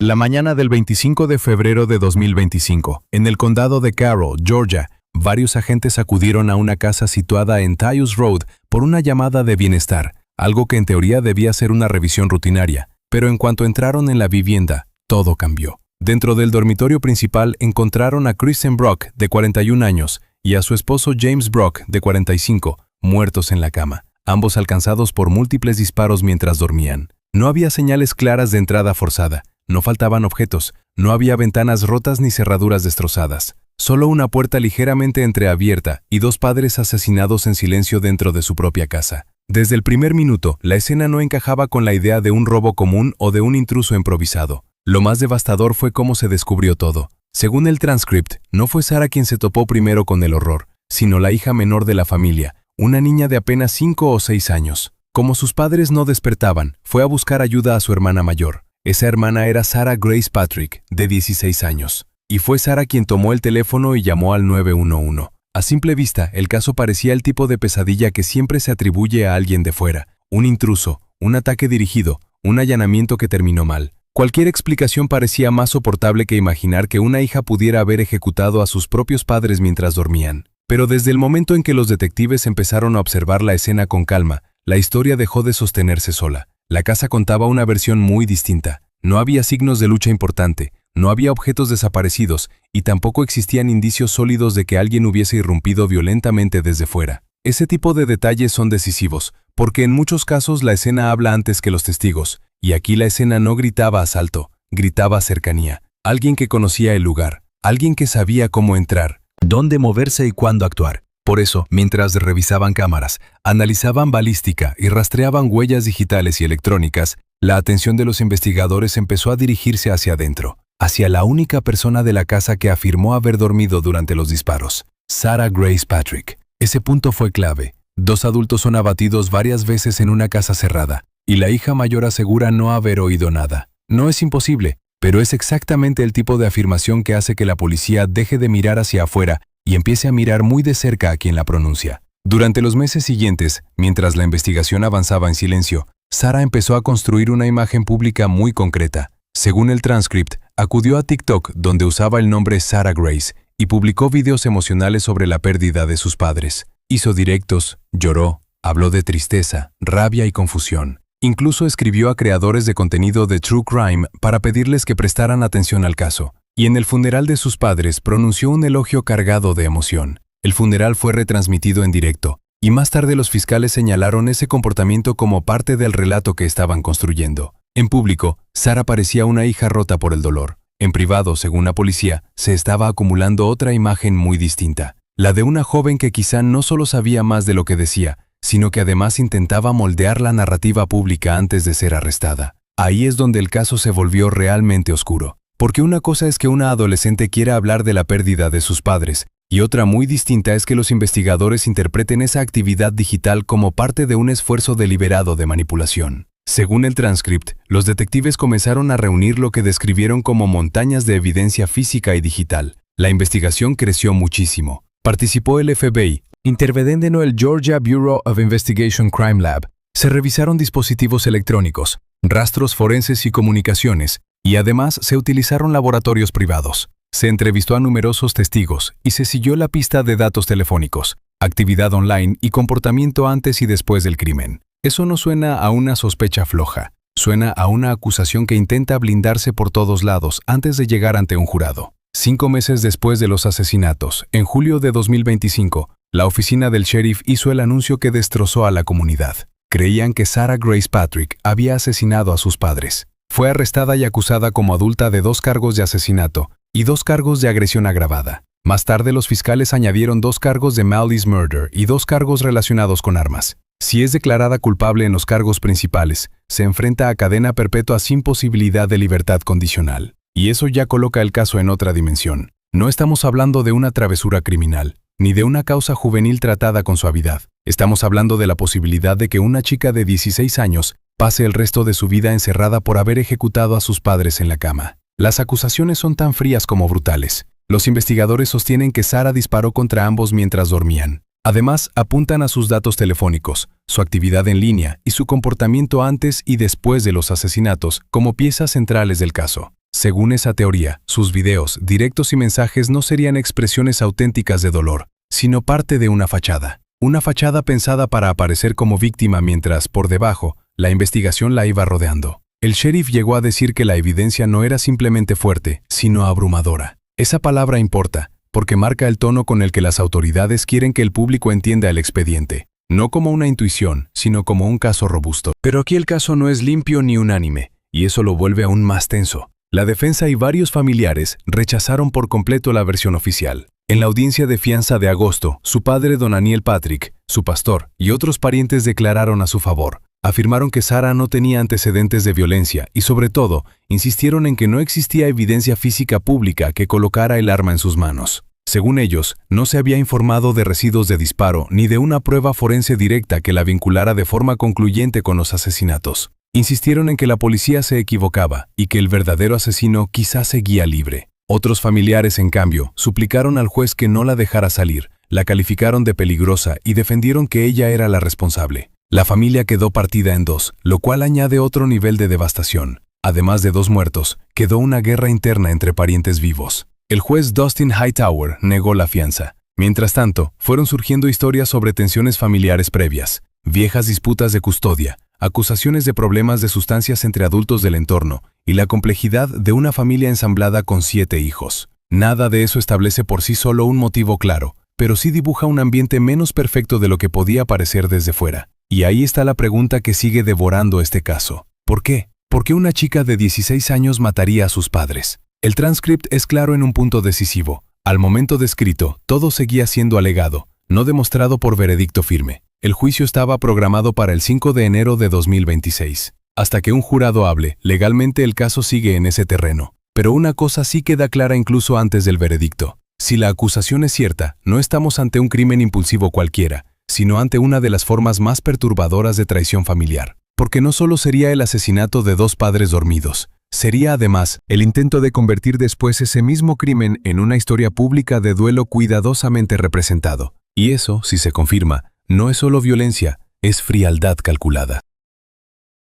La mañana del 25 de febrero de 2025, en el condado de Carroll, Georgia, varios agentes acudieron a una casa situada en Tyus Road por una llamada de bienestar, algo que en teoría debía ser una revisión rutinaria, pero en cuanto entraron en la vivienda, todo cambió. Dentro del dormitorio principal encontraron a Kristen Brock, de 41 años, y a su esposo James Brock, de 45, muertos en la cama, ambos alcanzados por múltiples disparos mientras dormían. No había señales claras de entrada forzada. No faltaban objetos, no había ventanas rotas ni cerraduras destrozadas. Solo una puerta ligeramente entreabierta y dos padres asesinados en silencio dentro de su propia casa. Desde el primer minuto, la escena no encajaba con la idea de un robo común o de un intruso improvisado. Lo más devastador fue cómo se descubrió todo. Según el transcript, no fue Sarah quien se topó primero con el horror, sino la hija menor de la familia, una niña de apenas 5 o 6 años. Como sus padres no despertaban, fue a buscar ayuda a su hermana mayor. Esa hermana era Sarah Grace Patrick, de 16 años. Y fue Sarah quien tomó el teléfono y llamó al 911. A simple vista, el caso parecía el tipo de pesadilla que siempre se atribuye a alguien de fuera. Un intruso, un ataque dirigido, un allanamiento que terminó mal. Cualquier explicación parecía más soportable que imaginar que una hija pudiera haber ejecutado a sus propios padres mientras dormían. Pero desde el momento en que los detectives empezaron a observar la escena con calma, la historia dejó de sostenerse sola. La casa contaba una versión muy distinta. No había signos de lucha importante, no había objetos desaparecidos y tampoco existían indicios sólidos de que alguien hubiese irrumpido violentamente desde fuera. Ese tipo de detalles son decisivos, porque en muchos casos la escena habla antes que los testigos, y aquí la escena no gritaba asalto, gritaba cercanía. Alguien que conocía el lugar, alguien que sabía cómo entrar, dónde moverse y cuándo actuar. Por eso, mientras revisaban cámaras, analizaban balística y rastreaban huellas digitales y electrónicas, la atención de los investigadores empezó a dirigirse hacia adentro, hacia la única persona de la casa que afirmó haber dormido durante los disparos, Sarah Grace Patrick. Ese punto fue clave. Dos adultos son abatidos varias veces en una casa cerrada, y la hija mayor asegura no haber oído nada. No es imposible, pero es exactamente el tipo de afirmación que hace que la policía deje de mirar hacia afuera y empiece a mirar muy de cerca a quien la pronuncia. Durante los meses siguientes, mientras la investigación avanzaba en silencio, Sarah empezó a construir una imagen pública muy concreta. Según el transcript, acudió a TikTok, donde usaba el nombre Sarah Grace, y publicó videos emocionales sobre la pérdida de sus padres. Hizo directos, lloró, habló de tristeza, rabia y confusión. Incluso escribió a creadores de contenido de True Crime para pedirles que prestaran atención al caso. Y en el funeral de sus padres pronunció un elogio cargado de emoción. El funeral fue retransmitido en directo, y más tarde los fiscales señalaron ese comportamiento como parte del relato que estaban construyendo. En público, Sarah parecía una hija rota por el dolor. En privado, según la policía, se estaba acumulando otra imagen muy distinta. La de una joven que quizá no solo sabía más de lo que decía, sino que además intentaba moldear la narrativa pública antes de ser arrestada. Ahí es donde el caso se volvió realmente oscuro. Porque una cosa es que una adolescente quiera hablar de la pérdida de sus padres, y otra muy distinta es que los investigadores interpreten esa actividad digital como parte de un esfuerzo deliberado de manipulación. Según el transcript, los detectives comenzaron a reunir lo que describieron como montañas de evidencia física y digital. La investigación creció muchísimo. Participó el FBI, interveniendo el Georgia Bureau of Investigation Crime Lab. Se revisaron dispositivos electrónicos, rastros forenses y comunicaciones, y además se utilizaron laboratorios privados. Se entrevistó a numerosos testigos y se siguió la pista de datos telefónicos, actividad online y comportamiento antes y después del crimen. Eso no suena a una sospecha floja, suena a una acusación que intenta blindarse por todos lados antes de llegar ante un jurado. 5 meses después de los asesinatos, en julio de 2025, la oficina del sheriff hizo el anuncio que destrozó a la comunidad. Creían que Sarah Grace Patrick había asesinado a sus padres. Fue arrestada y acusada como adulta de 2 cargos de asesinato y 2 cargos de agresión agravada. Más tarde los fiscales añadieron 2 cargos de malice murder y 2 cargos relacionados con armas. Si es declarada culpable en los cargos principales, se enfrenta a cadena perpetua sin posibilidad de libertad condicional. Y eso ya coloca el caso en otra dimensión. No estamos hablando de una travesura criminal, ni de una causa juvenil tratada con suavidad. Estamos hablando de la posibilidad de que una chica de 16 años pase el resto de su vida encerrada por haber ejecutado a sus padres en la cama. Las acusaciones son tan frías como brutales. Los investigadores sostienen que Sarah disparó contra ambos mientras dormían. Además, apuntan a sus datos telefónicos, su actividad en línea y su comportamiento antes y después de los asesinatos como piezas centrales del caso. Según esa teoría, sus videos, directos y mensajes no serían expresiones auténticas de dolor, sino parte de una fachada. Una fachada pensada para aparecer como víctima mientras, por debajo, la investigación la iba rodeando. El sheriff llegó a decir que la evidencia no era simplemente fuerte, sino abrumadora. Esa palabra importa, porque marca el tono con el que las autoridades quieren que el público entienda el expediente. No como una intuición, sino como un caso robusto. Pero aquí el caso no es limpio ni unánime, y eso lo vuelve aún más tenso. La defensa y varios familiares rechazaron por completo la versión oficial. En la audiencia de fianza de agosto, su padre don Aniel Patrick, su pastor y otros parientes declararon a su favor. Afirmaron que Sarah no tenía antecedentes de violencia y, sobre todo, insistieron en que no existía evidencia física pública que colocara el arma en sus manos. Según ellos, no se había informado de residuos de disparo ni de una prueba forense directa que la vinculara de forma concluyente con los asesinatos. Insistieron en que la policía se equivocaba y que el verdadero asesino quizás seguía libre. Otros familiares, en cambio, suplicaron al juez que no la dejara salir, la calificaron de peligrosa y defendieron que ella era la responsable. La familia quedó partida en dos, lo cual añade otro nivel de devastación. Además de 2 muertos, quedó una guerra interna entre parientes vivos. El juez Dustin Hightower negó la fianza. Mientras tanto, fueron surgiendo historias sobre tensiones familiares previas, viejas disputas de custodia, acusaciones de problemas de sustancias entre adultos del entorno y la complejidad de una familia ensamblada con 7 hijos. Nada de eso establece por sí solo un motivo claro, pero sí dibuja un ambiente menos perfecto de lo que podía parecer desde fuera. Y ahí está la pregunta que sigue devorando este caso. ¿Por qué? ¿Por qué una chica de 16 años mataría a sus padres? El transcript es claro en un punto decisivo. Al momento descrito, todo seguía siendo alegado, no demostrado por veredicto firme. El juicio estaba programado para el 5 de enero de 2026. Hasta que un jurado hable, legalmente el caso sigue en ese terreno. Pero una cosa sí queda clara incluso antes del veredicto. Si la acusación es cierta, no estamos ante un crimen impulsivo cualquiera, sino ante una de las formas más perturbadoras de traición familiar. Porque no solo sería el asesinato de 2 padres dormidos, sería además el intento de convertir después ese mismo crimen en una historia pública de duelo cuidadosamente representado. Y eso, si se confirma, no es solo violencia, es frialdad calculada.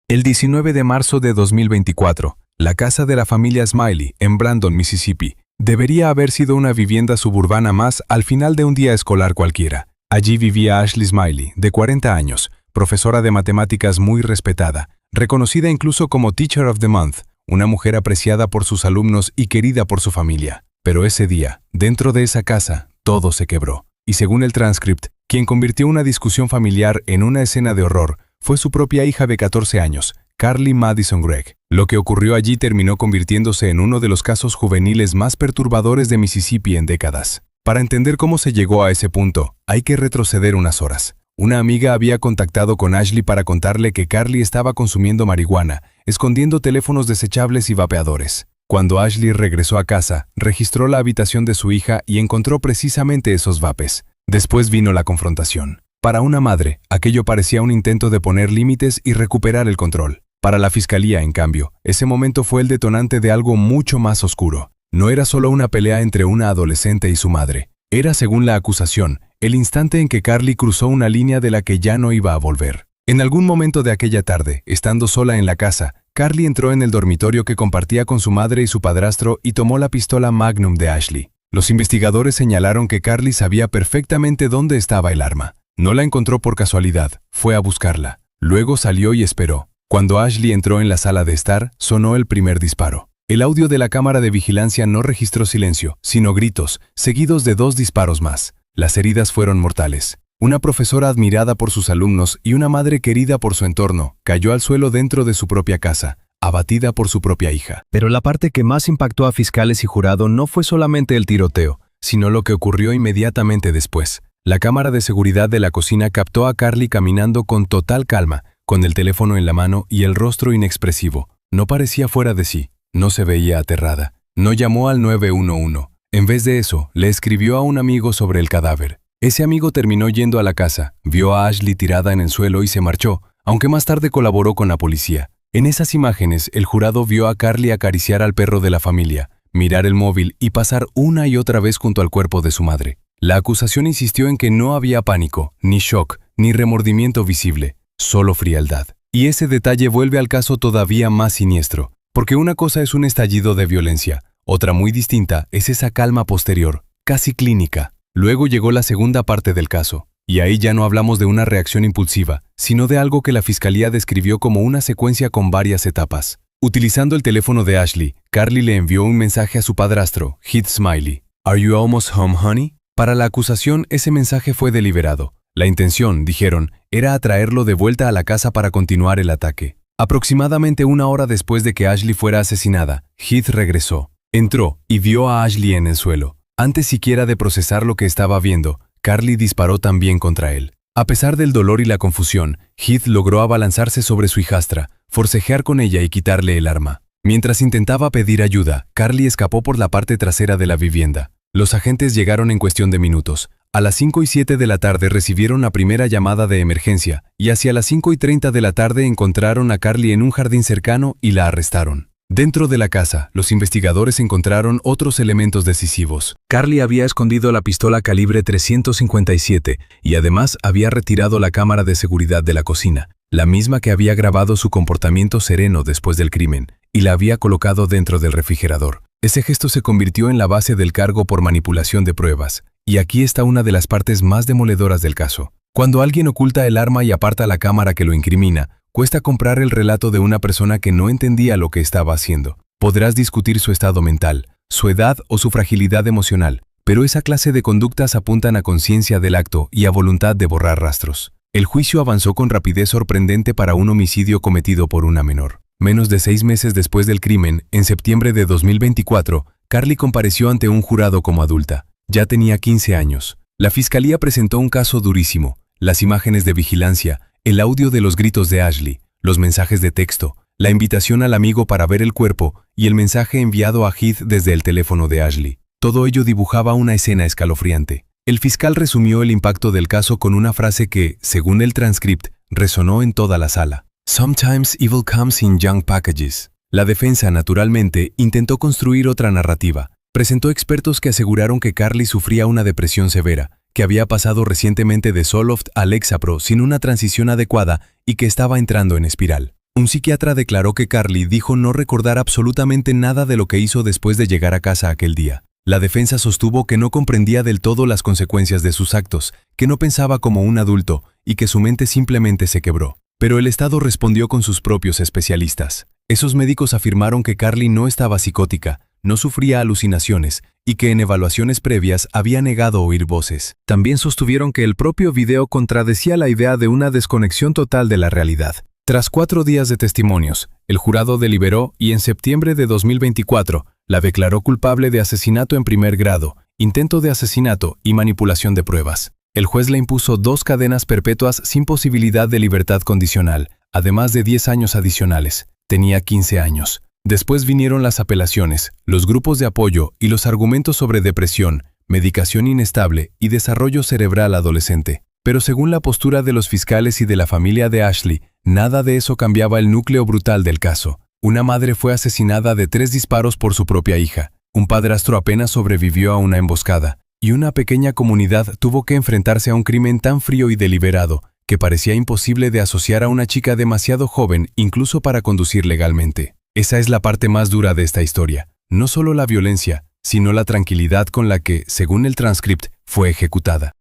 El 19 de marzo de 2024, la casa de la familia Smiley, en Brandon, Mississippi, debería haber sido una vivienda suburbana más al final de un día escolar cualquiera. Allí vivía Ashley Smiley, de 40 años, profesora de matemáticas muy respetada, reconocida incluso como Teacher of the Month, una mujer apreciada por sus alumnos y querida por su familia. Pero ese día, dentro de esa casa, todo se quebró. Y según el transcript, quien convirtió una discusión familiar en una escena de horror fue su propia hija de 14 años, Carly Madison Gregg. Lo que ocurrió allí terminó convirtiéndose en uno de los casos juveniles más perturbadores de Mississippi en décadas. Para entender cómo se llegó a ese punto, hay que retroceder unas horas. Una amiga había contactado con Ashley para contarle que Carly estaba consumiendo marihuana, escondiendo teléfonos desechables y vapeadores. Cuando Ashley regresó a casa, registró la habitación de su hija y encontró precisamente esos vapes. Después vino la confrontación. Para una madre, aquello parecía un intento de poner límites y recuperar el control. Para la fiscalía, en cambio, ese momento fue el detonante de algo mucho más oscuro. No era solo una pelea entre una adolescente y su madre. Era, según la acusación, el instante en que Carly cruzó una línea de la que ya no iba a volver. En algún momento de aquella tarde, estando sola en la casa, Carly entró en el dormitorio que compartía con su madre y su padrastro y tomó la pistola Magnum de Ashley. Los investigadores señalaron que Carly sabía perfectamente dónde estaba el arma. No la encontró por casualidad, fue a buscarla. Luego salió y esperó. Cuando Ashley entró en la sala de estar, sonó el primer disparo. El audio de la cámara de vigilancia no registró silencio, sino gritos, seguidos de 2 disparos más. Las heridas fueron mortales. Una profesora admirada por sus alumnos y una madre querida por su entorno cayó al suelo dentro de su propia casa, abatida por su propia hija. Pero la parte que más impactó a fiscales y jurado no fue solamente el tiroteo, sino lo que ocurrió inmediatamente después. La cámara de seguridad de la cocina captó a Carly caminando con total calma, con el teléfono en la mano y el rostro inexpresivo. No parecía fuera de sí, no se veía aterrada. No llamó al 911. En vez de eso, le escribió a un amigo sobre el cadáver. Ese amigo terminó yendo a la casa, vio a Ashley tirada en el suelo y se marchó, aunque más tarde colaboró con la policía. En esas imágenes, el jurado vio a Carly acariciar al perro de la familia, mirar el móvil y pasar una y otra vez junto al cuerpo de su madre. La acusación insistió en que no había pánico, ni shock, ni remordimiento visible, solo frialdad. Y ese detalle vuelve al caso todavía más siniestro. Porque una cosa es un estallido de violencia, otra muy distinta es esa calma posterior, casi clínica. Luego llegó la segunda parte del caso, y ahí ya no hablamos de una reacción impulsiva, sino de algo que la fiscalía describió como una secuencia con varias etapas. Utilizando el teléfono de Ashley, Carly le envió un mensaje a su padrastro, Heath Smiley. ¿Are you almost home, honey? Para la acusación, ese mensaje fue deliberado. La intención, dijeron, era atraerlo de vuelta a la casa para continuar el ataque. Aproximadamente una hora después de que Ashley fuera asesinada, Heath regresó. Entró y vio a Ashley en el suelo. Antes siquiera de procesar lo que estaba viendo, Carly disparó también contra él. A pesar del dolor y la confusión, Heath logró abalanzarse sobre su hijastra, forcejear con ella y quitarle el arma. Mientras intentaba pedir ayuda, Carly escapó por la parte trasera de la vivienda. Los agentes llegaron en cuestión de minutos. A las 5:07 de la tarde recibieron la primera llamada de emergencia y hacia las 5:30 de la tarde encontraron a Carly en un jardín cercano y la arrestaron. Dentro de la casa, los investigadores encontraron otros elementos decisivos. Carly había escondido la pistola calibre .357 y además había retirado la cámara de seguridad de la cocina, la misma que había grabado su comportamiento sereno después del crimen, y la había colocado dentro del refrigerador. Ese gesto se convirtió en la base del cargo por manipulación de pruebas. Y aquí está una de las partes más demoledoras del caso. Cuando alguien oculta el arma y aparta la cámara que lo incrimina, cuesta comprar el relato de una persona que no entendía lo que estaba haciendo. Podrás discutir su estado mental, su edad o su fragilidad emocional, pero esa clase de conductas apuntan a conciencia del acto y a voluntad de borrar rastros. El juicio avanzó con rapidez sorprendente para un homicidio cometido por una menor. Menos de 6 meses después del crimen, en septiembre de 2024, Carly compareció ante un jurado como adulta. Ya tenía 15 años. La fiscalía presentó un caso durísimo. Las imágenes de vigilancia, el audio de los gritos de Ashley, los mensajes de texto, la invitación al amigo para ver el cuerpo y el mensaje enviado a Heath desde el teléfono de Ashley. Todo ello dibujaba una escena escalofriante. El fiscal resumió el impacto del caso con una frase que, según el transcript, resonó en toda la sala. Sometimes evil comes in young packages. La defensa, naturalmente, intentó construir otra narrativa. Presentó expertos que aseguraron que Carly sufría una depresión severa, que había pasado recientemente de Zoloft a Lexapro sin una transición adecuada y que estaba entrando en espiral. Un psiquiatra declaró que Carly dijo no recordar absolutamente nada de lo que hizo después de llegar a casa aquel día. La defensa sostuvo que no comprendía del todo las consecuencias de sus actos, que no pensaba como un adulto y que su mente simplemente se quebró. Pero el Estado respondió con sus propios especialistas. Esos médicos afirmaron que Carly no estaba psicótica, no sufría alucinaciones y que en evaluaciones previas había negado oír voces. También sostuvieron que el propio video contradecía la idea de una desconexión total de la realidad. Tras 4 días de testimonios, el jurado deliberó y en septiembre de 2024 la declaró culpable de asesinato en primer grado, intento de asesinato y manipulación de pruebas. El juez le impuso 2 cadenas perpetuas sin posibilidad de libertad condicional, además de 10 años adicionales. Tenía 15 años. Después vinieron las apelaciones, los grupos de apoyo y los argumentos sobre depresión, medicación inestable y desarrollo cerebral adolescente. Pero según la postura de los fiscales y de la familia de Ashley, nada de eso cambiaba el núcleo brutal del caso. Una madre fue asesinada de 3 disparos por su propia hija, un padrastro apenas sobrevivió a una emboscada, y una pequeña comunidad tuvo que enfrentarse a un crimen tan frío y deliberado que parecía imposible de asociar a una chica demasiado joven incluso para conducir legalmente. Esa es la parte más dura de esta historia. No solo la violencia, sino la tranquilidad con la que, según el transcript, fue ejecutada.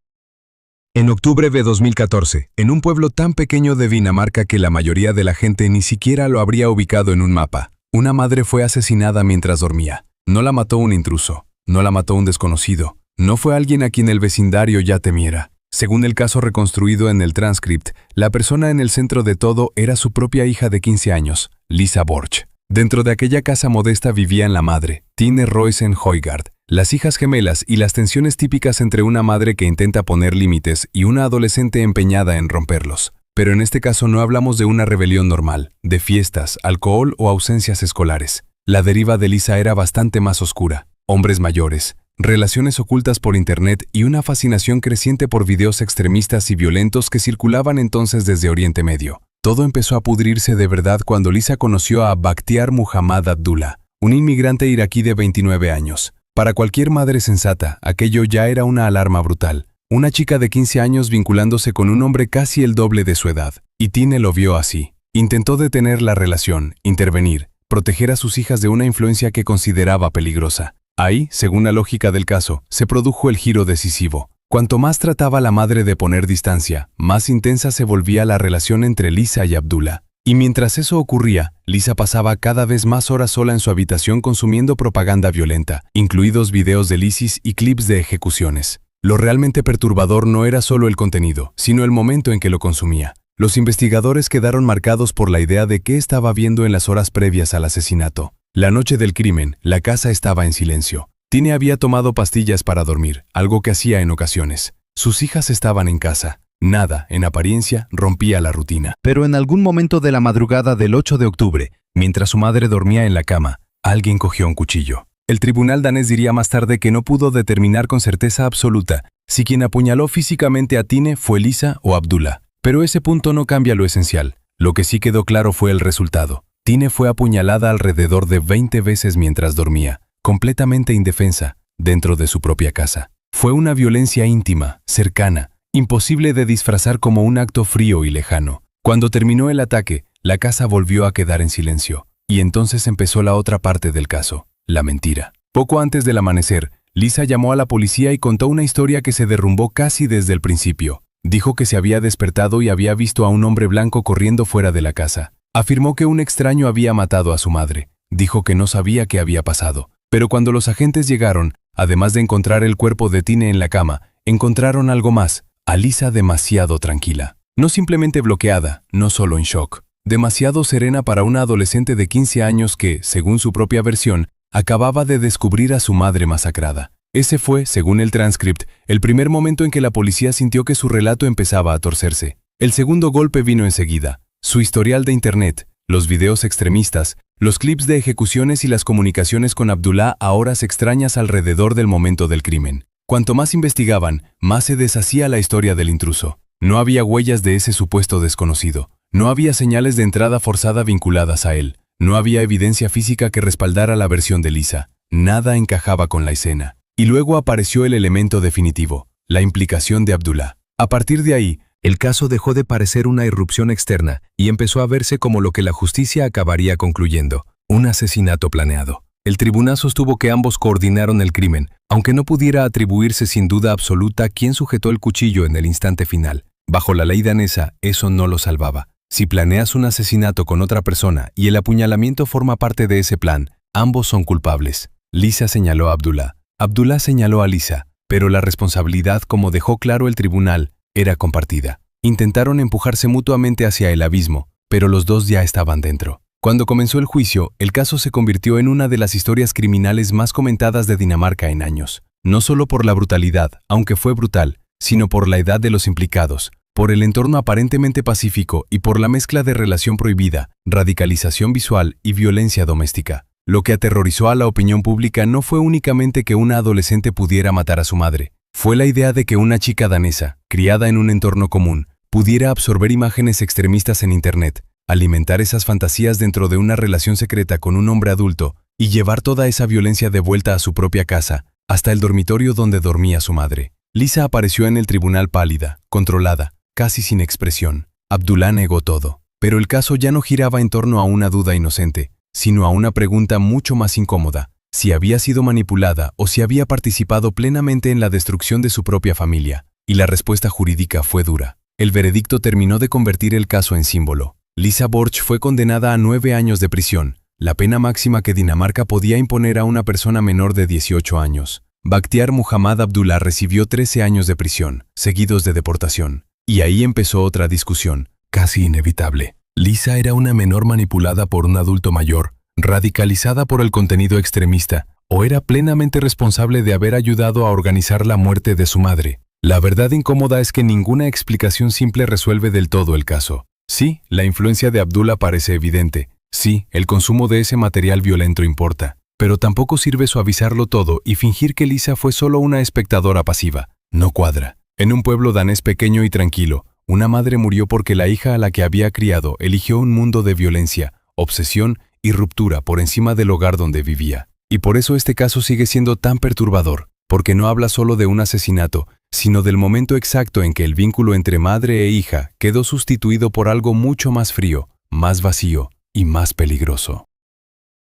En octubre de 2014, en un pueblo tan pequeño de Dinamarca que la mayoría de la gente ni siquiera lo habría ubicado en un mapa, una madre fue asesinada mientras dormía. No la mató un intruso, no la mató un desconocido, no fue alguien a quien el vecindario ya temiera. Según el caso reconstruido en el transcript, la persona en el centro de todo era su propia hija de 15 años, Lisa Borch. Dentro de aquella casa modesta vivían la madre, Tine Roysen Højgaard, las hijas gemelas y las tensiones típicas entre una madre que intenta poner límites y una adolescente empeñada en romperlos. Pero en este caso no hablamos de una rebelión normal, de fiestas, alcohol o ausencias escolares. La deriva de Lisa era bastante más oscura. Hombres mayores, relaciones ocultas por internet y una fascinación creciente por videos extremistas y violentos que circulaban entonces desde Oriente Medio. Todo empezó a pudrirse de verdad cuando Lisa conoció a Bakhtiar Muhammad Abdullah, un inmigrante iraquí de 29 años. Para cualquier madre sensata, aquello ya era una alarma brutal. Una chica de 15 años vinculándose con un hombre casi el doble de su edad. Y Tine lo vio así. Intentó detener la relación, intervenir, proteger a sus hijas de una influencia que consideraba peligrosa. Ahí, según la lógica del caso, se produjo el giro decisivo. Cuanto más trataba la madre de poner distancia, más intensa se volvía la relación entre Lisa y Abdullah. Y mientras eso ocurría, Lisa pasaba cada vez más horas sola en su habitación consumiendo propaganda violenta, incluidos videos del ISIS y clips de ejecuciones. Lo realmente perturbador no era solo el contenido, sino el momento en que lo consumía. Los investigadores quedaron marcados por la idea de qué estaba viendo en las horas previas al asesinato. La noche del crimen, la casa estaba en silencio. Tine había tomado pastillas para dormir, algo que hacía en ocasiones. Sus hijas estaban en casa. Nada, en apariencia, rompía la rutina. Pero en algún momento de la madrugada del 8 de octubre, mientras su madre dormía en la cama, alguien cogió un cuchillo. El tribunal danés diría más tarde que no pudo determinar con certeza absoluta si quien apuñaló físicamente a Tine fue Lisa o Abdullah. Pero ese punto no cambia lo esencial. Lo que sí quedó claro fue el resultado. Tine fue apuñalada alrededor de 20 veces mientras dormía, completamente indefensa, dentro de su propia casa. Fue una violencia íntima, cercana, imposible de disfrazar como un acto frío y lejano. Cuando terminó el ataque, la casa volvió a quedar en silencio, y entonces empezó la otra parte del caso, la mentira. Poco antes del amanecer, Lisa llamó a la policía y contó una historia que se derrumbó casi desde el principio. Dijo que se había despertado y había visto a un hombre blanco corriendo fuera de la casa. Afirmó que un extraño había matado a su madre. Dijo que no sabía qué había pasado. Pero cuando los agentes llegaron, además de encontrar el cuerpo de Tine en la cama, encontraron algo más, a Lisa demasiado tranquila. No simplemente bloqueada, no solo en shock. Demasiado serena para una adolescente de 15 años que, según su propia versión, acababa de descubrir a su madre masacrada. Ese fue, según el transcript, el primer momento en que la policía sintió que su relato empezaba a torcerse. El segundo golpe vino enseguida. Su historial de internet, los videos extremistas, los clips de ejecuciones y las comunicaciones con Abdullah a horas extrañas alrededor del momento del crimen. Cuanto más investigaban, más se deshacía la historia del intruso. No había huellas de ese supuesto desconocido. No había señales de entrada forzada vinculadas a él. No había evidencia física que respaldara la versión de Lisa. Nada encajaba con la escena. Y luego apareció el elemento definitivo, la implicación de Abdullah. A partir de ahí, el caso dejó de parecer una irrupción externa y empezó a verse como lo que la justicia acabaría concluyendo, un asesinato planeado. El tribunal sostuvo que ambos coordinaron el crimen, aunque no pudiera atribuirse sin duda absoluta quién sujetó el cuchillo en el instante final. Bajo la ley danesa, eso no lo salvaba. Si planeas un asesinato con otra persona y el apuñalamiento forma parte de ese plan, ambos son culpables. Lisa señaló a Abdullah. Abdullah señaló a Lisa, pero la responsabilidad, como dejó claro el tribunal, era compartida. Intentaron empujarse mutuamente hacia el abismo, pero los dos ya estaban dentro. Cuando comenzó el juicio, el caso se convirtió en una de las historias criminales más comentadas de Dinamarca en años. No solo por la brutalidad, aunque fue brutal, sino por la edad de los implicados, por el entorno aparentemente pacífico y por la mezcla de relación prohibida, radicalización visual y violencia doméstica. Lo que aterrorizó a la opinión pública no fue únicamente que una adolescente pudiera matar a su madre. Fue la idea de que una chica danesa, criada en un entorno común, pudiera absorber imágenes extremistas en Internet, alimentar esas fantasías dentro de una relación secreta con un hombre adulto y llevar toda esa violencia de vuelta a su propia casa, hasta el dormitorio donde dormía su madre. Lisa apareció en el tribunal pálida, controlada, casi sin expresión. Abdullah negó todo. Pero el caso ya no giraba en torno a una duda inocente, sino a una pregunta mucho más incómoda: si había sido manipulada o si había participado plenamente en la destrucción de su propia familia. Y la respuesta jurídica fue dura. El veredicto terminó de convertir el caso en símbolo. Lisa Borch fue condenada a 9 años de prisión, la pena máxima que Dinamarca podía imponer a una persona menor de 18 años. Bakhtiar Muhammad Abdullah recibió 13 años de prisión, seguidos de deportación. Y ahí empezó otra discusión, casi inevitable. Lisa era una menor manipulada por un adulto mayor, radicalizada por el contenido extremista, o era plenamente responsable de haber ayudado a organizar la muerte de su madre. La verdad incómoda es que ninguna explicación simple resuelve del todo el caso. Sí, la influencia de Abdullah parece evidente. Sí, el consumo de ese material violento importa. Pero tampoco sirve suavizarlo todo y fingir que Lisa fue solo una espectadora pasiva. No cuadra. En un pueblo danés pequeño y tranquilo, una madre murió porque la hija a la que había criado eligió un mundo de violencia, obsesión y ruptura por encima del hogar donde vivía. Y por eso este caso sigue siendo tan perturbador, porque no habla solo de un asesinato, sino del momento exacto en que el vínculo entre madre e hija quedó sustituido por algo mucho más frío, más vacío y más peligroso.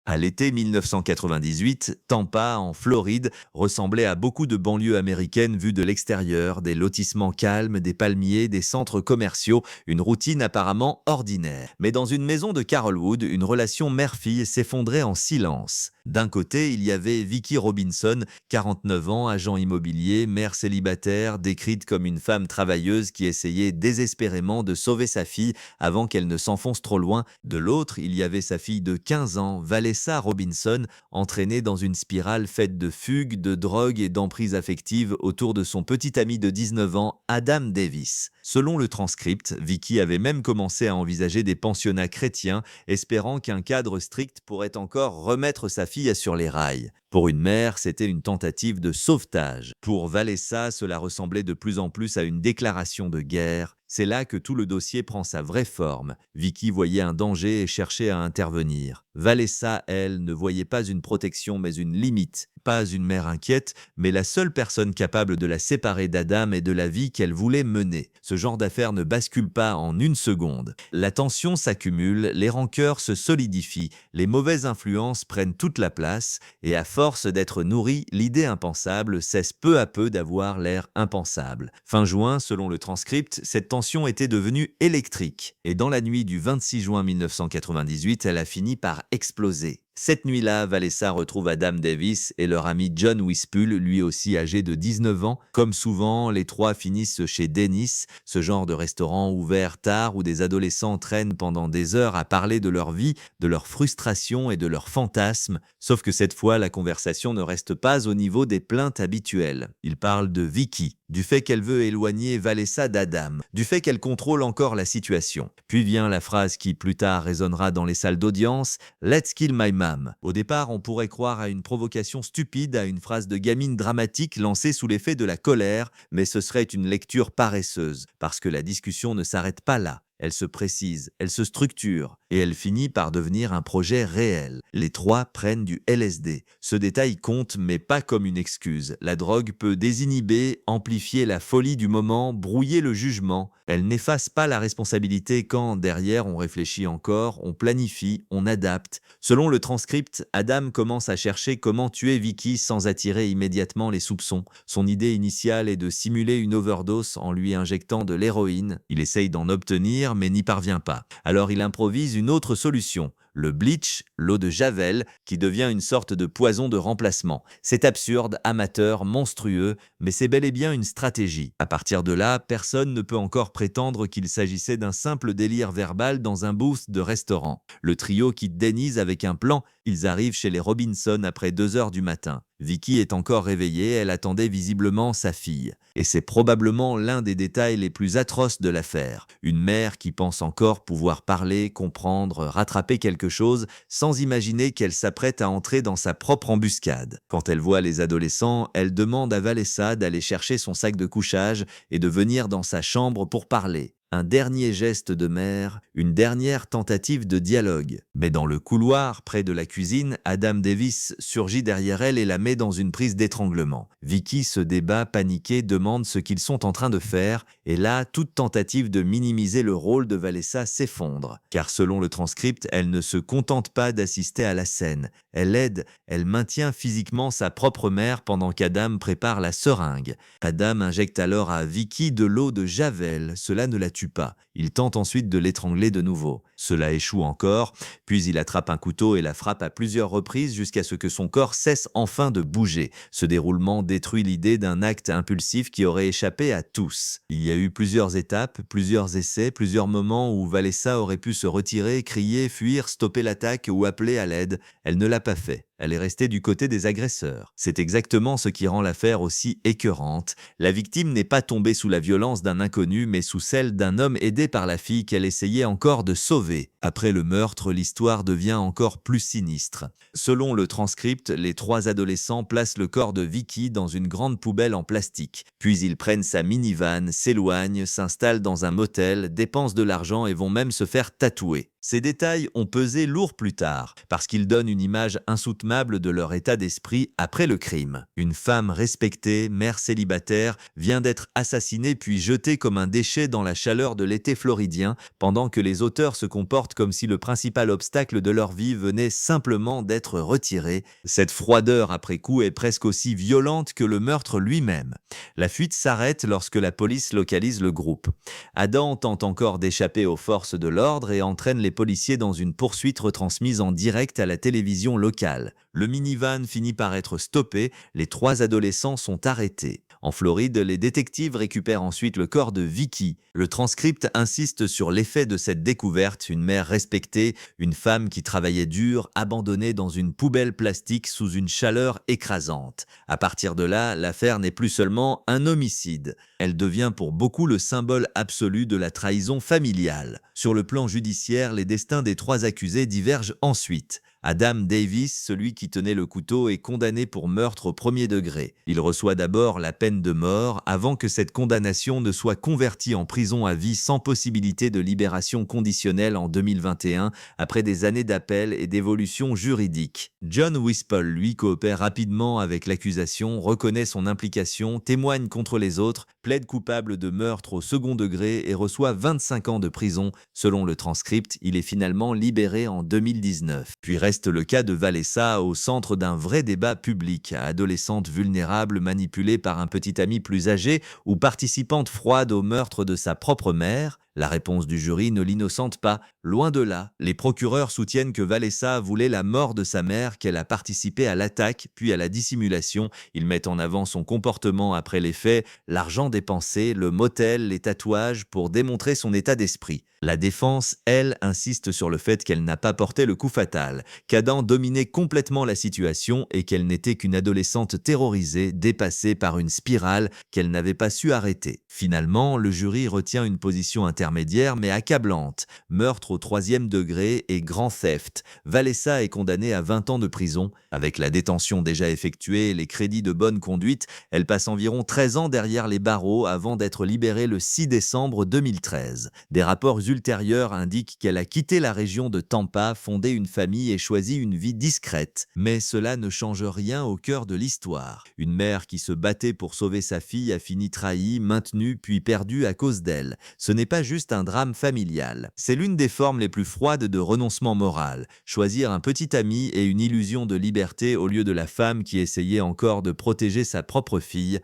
À l'été 1998, Tampa, en Floride, ressemblait à beaucoup de banlieues américaines vues de l'extérieur, des lotissements calmes, des palmiers, des centres commerciaux, une routine apparemment ordinaire. Mais dans une maison de Carolwood, une relation mère-fille s'effondrait en silence. D'un côté, il y avait Vicki Robinson, 49 ans, agent immobilier, mère célibataire, décrite comme une femme travailleuse qui essayait désespérément de sauver sa fille avant qu'elle ne s'enfonce trop loin. De l'autre, il y avait sa fille de 15 ans, Vanessa Robinson, entraînée dans une spirale faite de fugues, de drogue et d'emprise affective autour de son petit ami de 19 ans, Adam Davis. Selon le transcript, Vicki avait même commencé à envisager des pensionnats chrétiens, espérant qu'un cadre strict pourrait encore remettre sa fille sur les rails. Pour une mère, c'était une tentative de sauvetage. Pour Vanessa, cela ressemblait de plus en plus à une déclaration de guerre. C'est là que tout le dossier prend sa vraie forme. Vicki voyait un danger et cherchait à intervenir. Vanessa, elle, ne voyait pas une protection mais une limite. Pas une mère inquiète, mais la seule personne capable de la séparer d'Adam et de la vie qu'elle voulait mener. Ce genre d'affaire ne bascule pas en une seconde. La tension s'accumule, les rancœurs se solidifient, les mauvaises influences prennent toute la place, et à force d'être nourrie, l'idée impensable cesse peu à peu d'avoir l'air impensable. Fin juin, selon le transcript, cette tension était devenue électrique, et dans la nuit du 26 juin 1998, elle a fini par exploser. Cette nuit-là, Vanessa retrouve Adam Davis et leur ami John Wispul, lui aussi âgé de 19 ans. Comme souvent, les trois finissent chez Dennis, ce genre de restaurant ouvert tard où des adolescents traînent pendant des heures à parler de leur vie, de leurs frustrations et de leurs fantasmes. Sauf que cette fois, la conversation ne reste pas au niveau des plaintes habituelles. Ils parlent de Vicki, du fait qu'elle veut éloigner Vanessa d'Adam, du fait qu'elle contrôle encore la situation. Puis vient la phrase qui plus tard résonnera dans les salles d'audience « Let's kill my mom ». Au départ, on pourrait croire à une provocation stupide, à une phrase de gamine dramatique lancée sous l'effet de la colère, mais ce serait une lecture paresseuse, parce que la discussion ne s'arrête pas là. Elle se précise, elle se structure, et elle finit par devenir un projet réel. Les trois prennent du LSD. Ce détail compte, mais pas comme une excuse. La drogue peut désinhiber, amplifier la folie du moment, brouiller le jugement. Elle n'efface pas la responsabilité quand, derrière, on réfléchit encore, on planifie, on adapte. Selon le transcript, Adam commence à chercher comment tuer Vicki sans attirer immédiatement les soupçons. Son idée initiale est de simuler une overdose en lui injectant de l'héroïne. Il essaye d'en obtenir, mais n'y parvient pas. Alors il improvise une autre solution. Le bleach, l'eau de Javel, qui devient une sorte de poison de remplacement. C'est absurde, amateur, monstrueux, mais c'est bel et bien une stratégie. À partir de là, personne ne peut encore prétendre qu'il s'agissait d'un simple délire verbal dans un booth de restaurant. Le trio quitte Denny's avec un plan. Ils arrivent chez les Robinson après 2 heures du matin. Vicki est encore réveillée, elle attendait visiblement sa fille. Et c'est probablement l'un des détails les plus atroces de l'affaire. Une mère qui pense encore pouvoir parler, comprendre, rattraper quelque chose, sans imaginer qu'elle s'apprête à entrer dans sa propre embuscade. Quand elle voit les adolescents, elle demande à Vanessa d'aller chercher son sac de couchage et de venir dans sa chambre pour parler. Un dernier geste de mère, une dernière tentative de dialogue. Mais dans le couloir, près de la cuisine, Adam Davis surgit derrière elle et la met dans une prise d'étranglement. Vicki se débat, paniquée, demande ce qu'ils sont en train de faire, et là, toute tentative de minimiser le rôle de Vanessa s'effondre. Car selon le transcript, elle ne se contente pas d'assister à la scène. Elle aide, elle maintient physiquement sa propre mère pendant qu'Adam prépare la seringue. Adam injecte alors à Vicki de l'eau de Javel, cela ne la tue pas. Il tente ensuite de l'étrangler de nouveau. Cela échoue encore, puis il attrape un couteau et la frappe à plusieurs reprises jusqu'à ce que son corps cesse enfin de bouger. Ce déroulement détruit l'idée d'un acte impulsif qui aurait échappé à tous. Il y a eu plusieurs étapes, plusieurs essais, plusieurs moments où Vanessa aurait pu se retirer, crier, fuir, stopper l'attaque ou appeler à l'aide. Elle ne l'a pas fait. Elle est restée du côté des agresseurs. C'est exactement ce qui rend l'affaire aussi écœurante. La victime n'est pas tombée sous la violence d'un inconnu, mais sous celle d'un homme aidé par la fille qu'elle essayait encore de sauver. Après le meurtre, l'histoire devient encore plus sinistre. Selon le transcript, les 3 adolescents placent le corps de Vicki dans une grande poubelle en plastique. Puis ils prennent sa minivan, s'éloignent, s'installent dans un motel, dépensent de l'argent et vont même se faire tatouer. Ces détails ont pesé lourd plus tard, parce qu'ils donnent une image insoutenable de leur état d'esprit après le crime. Une femme respectée, mère célibataire, vient d'être assassinée puis jetée comme un déchet dans la chaleur de l'été floridien, pendant que les auteurs se comportent comme si le principal obstacle de leur vie venait simplement d'être retiré. Cette froideur après coup est presque aussi violente que le meurtre lui-même. La fuite s'arrête lorsque la police localise le groupe. Adam tente encore d'échapper aux forces de l'ordre et entraîne les policiers dans une poursuite retransmise en direct à la télévision locale. Le minivan finit par être stoppé, les 3 adolescents sont arrêtés. En Floride, les détectives récupèrent ensuite le corps de Vicky. Le transcript insiste sur l'effet de cette découverte, une mère respectée, une femme qui travaillait dur, abandonnée dans une poubelle plastique sous une chaleur écrasante. À partir de là, l'affaire n'est plus seulement un homicide. Elle devient pour beaucoup le symbole absolu de la trahison familiale. Sur le plan judiciaire, les destins des 3 accusés divergent ensuite. Adam Davis, celui qui tenait le couteau, est condamné pour meurtre au premier degré. Il reçoit d'abord la peine de mort avant que cette condamnation ne soit convertie en prison à vie sans possibilité de libération conditionnelle en 2021, après des années d'appel et d'évolution juridique. John Wispel, lui, coopère rapidement avec l'accusation, reconnaît son implication, témoigne contre les autres, plaide coupable de meurtre au second degré et reçoit 25 ans de prison. Selon le transcript, il est finalement libéré en 2019. Puis reste le cas de Vanessa au centre d'un vrai débat public, adolescente vulnérable manipulée par un petit ami plus âgé ou participante froide au meurtre de sa propre mère. La réponse du jury ne l'innocente pas, loin de là. Les procureurs soutiennent que Vanessa voulait la mort de sa mère, qu'elle a participé à l'attaque, puis à la dissimulation. Ils mettent en avant son comportement après les faits, l'argent dépensé, le motel, les tatouages, pour démontrer son état d'esprit. La défense, elle, insiste sur le fait qu'elle n'a pas porté le coup fatal, qu'Adam dominait complètement la situation et qu'elle n'était qu'une adolescente terrorisée, dépassée par une spirale qu'elle n'avait pas su arrêter. Finalement, le jury retient une position intermédiaire mais accablante. Meurtre au 3e degré et grand theft. Vanessa est condamnée à 20 ans de prison. Avec la détention déjà effectuée et les crédits de bonne conduite, elle passe environ 13 ans derrière les barreaux avant d'être libérée le 6 décembre 2013. Des rapports ultérieurs indiquent qu'elle a quitté la région de Tampa, fondé une famille et choisi une vie discrète. Mais cela ne change rien au cœur de l'histoire. Une mère qui se battait pour sauver sa fille a fini trahie, maintenue puis perdue à cause d'elle. Ce n'est pas juste un drame familial. C'est l'une des formes les plus froides de renoncement moral. Choisir un petit ami et une illusion de liberté au lieu de la femme qui essayait encore de protéger sa propre fille.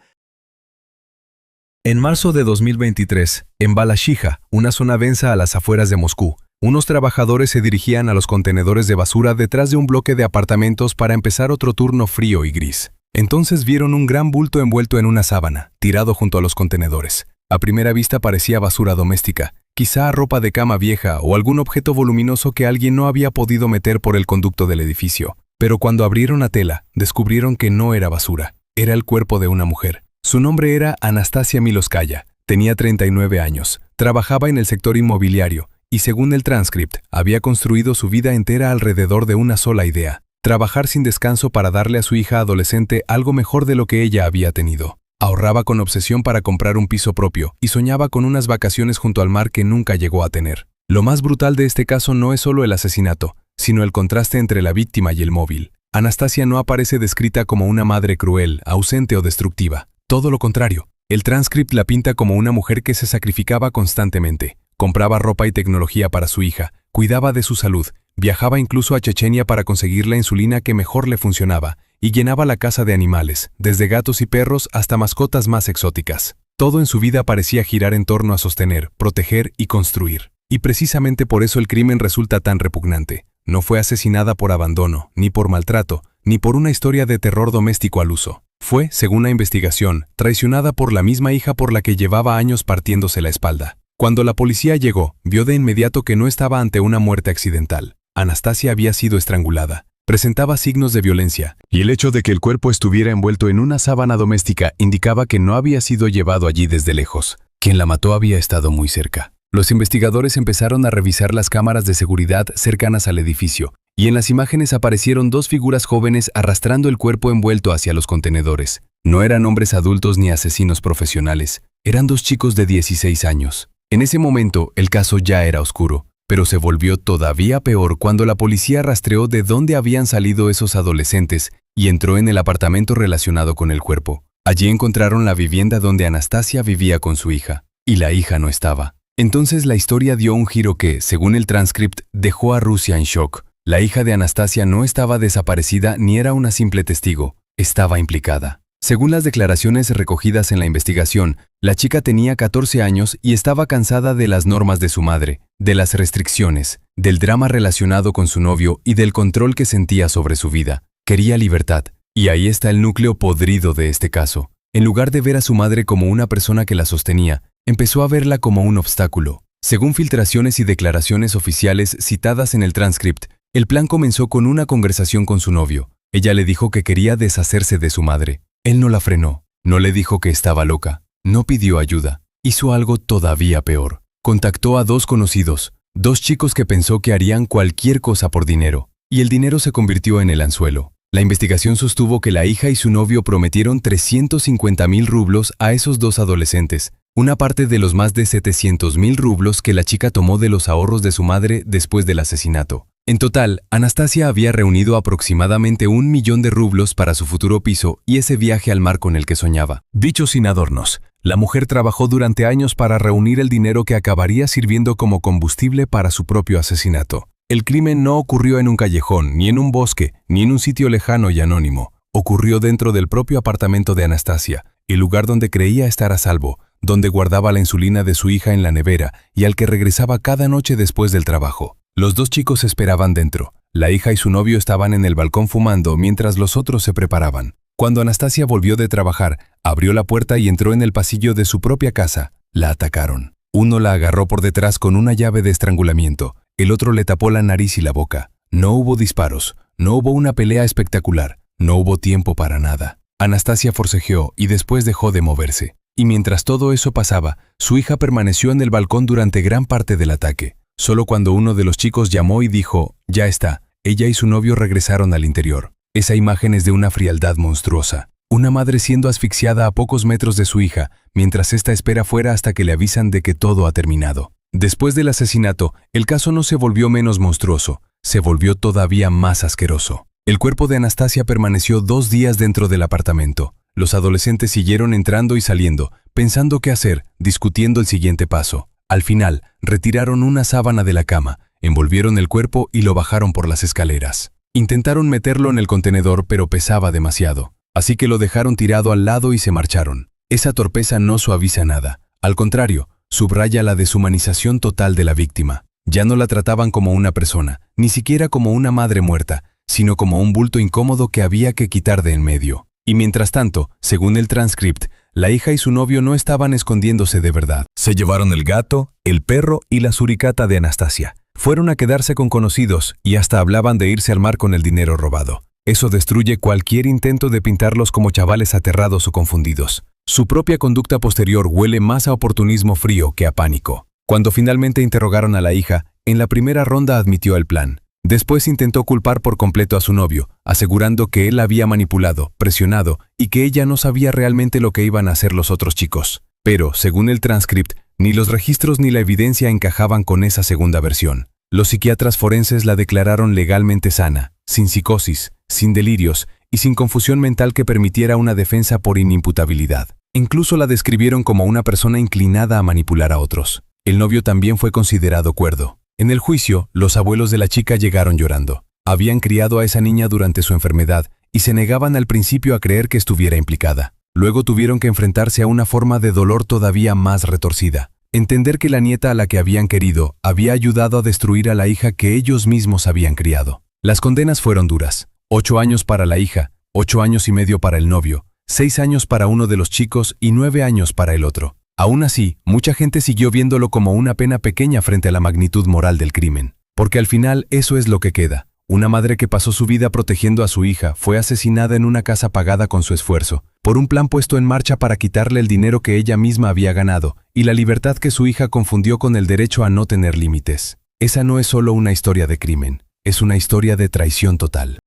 En marzo de 2023, en Balashija, una zona densa a las afueras de Moscú, unos trabajadores se dirigían a los contenedores de basura detrás de un bloque de apartamentos para empezar otro turno frío y gris. Entonces vieron un gran bulto envuelto en una sábana, tirado junto a los contenedores. A primera vista parecía basura doméstica, quizá ropa de cama vieja o algún objeto voluminoso que alguien no había podido meter por el conducto del edificio. Pero cuando abrieron la tela, descubrieron que no era basura, era el cuerpo de una mujer. Su nombre era Anastasia Miloskaya, tenía 39 años, trabajaba en el sector inmobiliario y según el transcript, había construido su vida entera alrededor de una sola idea, trabajar sin descanso para darle a su hija adolescente algo mejor de lo que ella había tenido. Ahorraba con obsesión para comprar un piso propio y soñaba con unas vacaciones junto al mar que nunca llegó a tener. Lo más brutal de este caso no es solo el asesinato, sino el contraste entre la víctima y el móvil. Anastasia no aparece descrita como una madre cruel, ausente o destructiva. Todo lo contrario, el transcript la pinta como una mujer que se sacrificaba constantemente, compraba ropa y tecnología para su hija, cuidaba de su salud, viajaba incluso a Chechenia para conseguir la insulina que mejor le funcionaba, y llenaba la casa de animales, desde gatos y perros hasta mascotas más exóticas. Todo en su vida parecía girar en torno a sostener, proteger y construir. Y precisamente por eso el crimen resulta tan repugnante. No fue asesinada por abandono, ni por maltrato, ni por una historia de terror doméstico al uso. Fue, según la investigación, traicionada por la misma hija por la que llevaba años partiéndose la espalda. Cuando la policía llegó, vio de inmediato que no estaba ante una muerte accidental. Anastasia había sido estrangulada. Presentaba signos de violencia, y el hecho de que el cuerpo estuviera envuelto en una sábana doméstica indicaba que no había sido llevado allí desde lejos. Quien la mató había estado muy cerca. Los investigadores empezaron a revisar las cámaras de seguridad cercanas al edificio, y en las imágenes aparecieron 2 figuras jóvenes arrastrando el cuerpo envuelto hacia los contenedores. No eran hombres adultos ni asesinos profesionales, eran 2 chicos de 16 años. En ese momento, el caso ya era oscuro. Pero se volvió todavía peor cuando la policía rastreó de dónde habían salido esos adolescentes y entró en el apartamento relacionado con el cuerpo. Allí encontraron la vivienda donde Anastasia vivía con su hija, y la hija no estaba. Entonces la historia dio un giro que, según el transcript, dejó a Rusia en shock. La hija de Anastasia no estaba desaparecida ni era una simple testigo, estaba implicada. Según las declaraciones recogidas en la investigación, la chica tenía 14 años y estaba cansada de las normas de su madre, de las restricciones, del drama relacionado con su novio y del control que sentía sobre su vida. Quería libertad, y ahí está el núcleo podrido de este caso. En lugar de ver a su madre como una persona que la sostenía, empezó a verla como un obstáculo. Según filtraciones y declaraciones oficiales citadas en el transcript, el plan comenzó con una conversación con su novio. Ella le dijo que quería deshacerse de su madre. Él no la frenó, no le dijo que estaba loca, no pidió ayuda. Hizo algo todavía peor. Contactó a 2 conocidos, 2 chicos que pensó que harían cualquier cosa por dinero, y el dinero se convirtió en el anzuelo. La investigación sostuvo que la hija y su novio prometieron 350.000 rublos a esos 2 adolescentes, una parte de los más de 700.000 rublos que la chica tomó de los ahorros de su madre después del asesinato. En total, Anastasia había reunido aproximadamente 1 millón de rublos para su futuro piso y ese viaje al mar con el que soñaba. Dicho sin adornos, la mujer trabajó durante años para reunir el dinero que acabaría sirviendo como combustible para su propio asesinato. El crimen no ocurrió en un callejón, ni en un bosque, ni en un sitio lejano y anónimo. Ocurrió dentro del propio apartamento de Anastasia, el lugar donde creía estar a salvo, donde guardaba la insulina de su hija en la nevera y al que regresaba cada noche después del trabajo. Los 2 chicos esperaban dentro. La hija y su novio estaban en el balcón fumando mientras los otros se preparaban. Cuando Anastasia volvió de trabajar, abrió la puerta y entró en el pasillo de su propia casa. La atacaron. Uno la agarró por detrás con una llave de estrangulamiento. El otro le tapó la nariz y la boca. No hubo disparos. No hubo una pelea espectacular. No hubo tiempo para nada. Anastasia forcejeó y después dejó de moverse. Y mientras todo eso pasaba, su hija permaneció en el balcón durante gran parte del ataque. Solo cuando uno de los chicos llamó y dijo, «Ya está», ella y su novio regresaron al interior. Esa imagen es de una frialdad monstruosa. Una madre siendo asfixiada a pocos metros de su hija, mientras ésta espera fuera hasta que le avisan de que todo ha terminado. Después del asesinato, el caso no se volvió menos monstruoso, se volvió todavía más asqueroso. El cuerpo de Anastasia permaneció 2 días dentro del apartamento. Los adolescentes siguieron entrando y saliendo, pensando qué hacer, discutiendo el siguiente paso. Al final, retiraron una sábana de la cama, envolvieron el cuerpo y lo bajaron por las escaleras. Intentaron meterlo en el contenedor, pero pesaba demasiado. Así que lo dejaron tirado al lado y se marcharon. Esa torpeza no suaviza nada. Al contrario, subraya la deshumanización total de la víctima. Ya no la trataban como una persona, ni siquiera como una madre muerta, sino como un bulto incómodo que había que quitar de en medio. Y mientras tanto, según el transcript, la hija y su novio no estaban escondiéndose de verdad. Se llevaron el gato, el perro y la suricata de Anastasia. Fueron a quedarse con conocidos y hasta hablaban de irse al mar con el dinero robado. Eso destruye cualquier intento de pintarlos como chavales aterrados o confundidos. Su propia conducta posterior huele más a oportunismo frío que a pánico. Cuando finalmente interrogaron a la hija, en la primera ronda admitió el plan. Después intentó culpar por completo a su novio, asegurando que él la había manipulado, presionado y que ella no sabía realmente lo que iban a hacer los otros chicos. Pero, según el transcript, ni los registros ni la evidencia encajaban con esa segunda versión. Los psiquiatras forenses la declararon legalmente sana, sin psicosis, sin delirios y sin confusión mental que permitiera una defensa por inimputabilidad. Incluso la describieron como una persona inclinada a manipular a otros. El novio también fue considerado cuerdo. En el juicio, los abuelos de la chica llegaron llorando. Habían criado a esa niña durante su enfermedad y se negaban al principio a creer que estuviera implicada. Luego tuvieron que enfrentarse a una forma de dolor todavía más retorcida. Entender que la nieta a la que habían querido había ayudado a destruir a la hija que ellos mismos habían criado. Las condenas fueron duras. 8 años para la hija, 8 años y medio para el novio, 6 años para uno de los chicos y 9 años para el otro. Aún así, mucha gente siguió viéndolo como una pena pequeña frente a la magnitud moral del crimen. Porque al final eso es lo que queda. Una madre que pasó su vida protegiendo a su hija fue asesinada en una casa pagada con su esfuerzo, por un plan puesto en marcha para quitarle el dinero que ella misma había ganado y la libertad que su hija confundió con el derecho a no tener límites. Esa no es solo una historia de crimen, es una historia de traición total.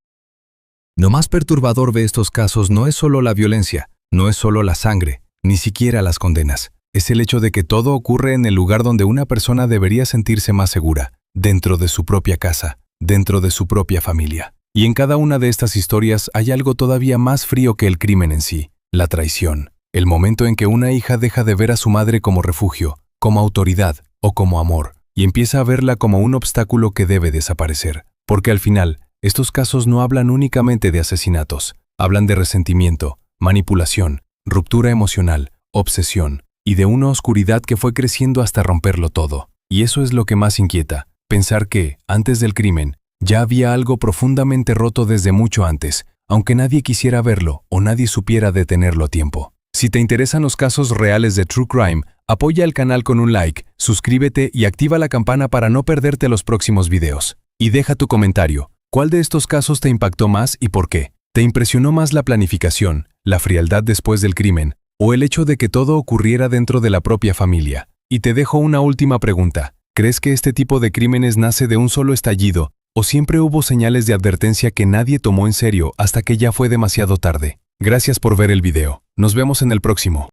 Lo más perturbador de estos casos no es solo la violencia, no es solo la sangre, ni siquiera las condenas. Es el hecho de que todo ocurre en el lugar donde una persona debería sentirse más segura, dentro de su propia casa, dentro de su propia familia. Y en cada una de estas historias hay algo todavía más frío que el crimen en sí, la traición. El momento en que una hija deja de ver a su madre como refugio, como autoridad o como amor, y empieza a verla como un obstáculo que debe desaparecer. Porque al final, estos casos no hablan únicamente de asesinatos, hablan de resentimiento, manipulación, ruptura emocional, obsesión, y de una oscuridad que fue creciendo hasta romperlo todo. Y eso es lo que más inquieta, pensar que, antes del crimen, ya había algo profundamente roto desde mucho antes, aunque nadie quisiera verlo o nadie supiera detenerlo a tiempo. Si te interesan los casos reales de True Crime, apoya el canal con un like, suscríbete y activa la campana para no perderte los próximos videos. Y deja tu comentario. ¿Cuál de estos casos te impactó más y por qué? ¿Te impresionó más la planificación, la frialdad después del crimen, o el hecho de que todo ocurriera dentro de la propia familia? Y te dejo una última pregunta. ¿Crees que este tipo de crímenes nace de un solo estallido, o siempre hubo señales de advertencia que nadie tomó en serio hasta que ya fue demasiado tarde? Gracias por ver el video. Nos vemos en el próximo.